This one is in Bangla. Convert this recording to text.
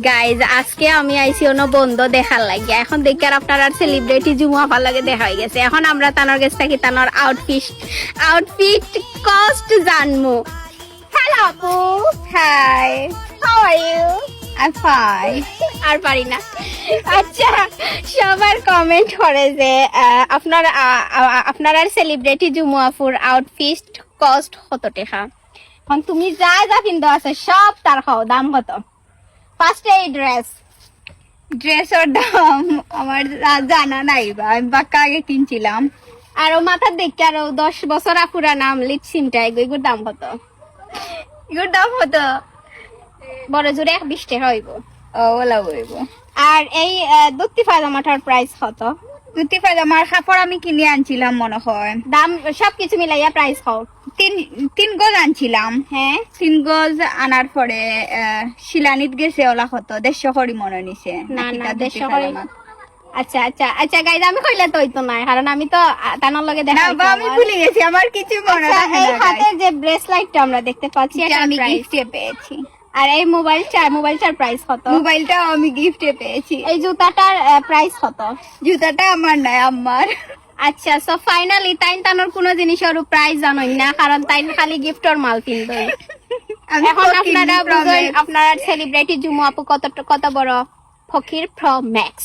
গাইজ আজকে আমি আইছি অন্য বন্ধ দেখার লাগে। এখন দেখি আর আপনার আর সেলিব্রিটি জুমু আপার লাগে দেখা হয়ে গেছে। এখন আমরা তানোর কাছ থেকে তানোর আউটফিট কস্ট জানবো। হ্যালো আপু। Hi, how are you? I fine. আর পারি না। আচ্ছা, সবার কমেন্ট করে যে আপনার আর সেলিব্রিটি জুমু আপুর আউটফিট কস্ট কত টাকা। এখন তুমি যা যা কিনতে আছে সব তার খাও, দাম কত? ফার্স্টে এই ড্রেসের দাম আমার জানা নাই বা আমি বাক্কা আগে কিনছিলাম। আর মাথার দেখে আরো 10 বছর আপুরা নাম লিপসিমটা এগুলোর দাম কত? এগুলোর দাম কত? বড় জোরে 20 টাকা হইব। ওলা হইব। আর এই দুটি পাজামাটার প্রাইস কত? দুটি পাজামার কাপড় আমি কিনে আনছিলাম মনে হয়, দাম সবকিছু মিলাইয়া প্রাইস কত? তিন গজ আনছিলাম। হ্যাঁ, 3 গজ আনার পরে শিলানিত গেছে ওলা কত 150 করি মনে নিছে। না না 150 করি। আচ্ছা আচ্ছা আচ্ছা গাইজ, আমি কইলে তো হইতো না, কারণ আমি তো তানার লগে দেখা না, আমি ভুলে গেছি, আমার কিছু মনে নাই। এই হাতের যে ব্রেসলেটটা আমরা দেখতে পাচ্ছি এটা আমি গিফটে পেয়েছি। আর এই মোবাইলটার প্রাইস কত? মোবাইলটা আমি গিফটে পেয়েছি। এই জুতাটার প্রাইস কত? জুতাটা আমার নাই, আমার। আচ্ছা, সো ফাইনালি তানোর কোনো জিনিসের প্রাইস জানোই না, কারণ খালি গিফটর মাল কিনবে। এখন আপনারা বুঝেন আপনারা সেলিব্রিটি জুমু আপু কত বড় ফকির প্রো ম্যাক্স।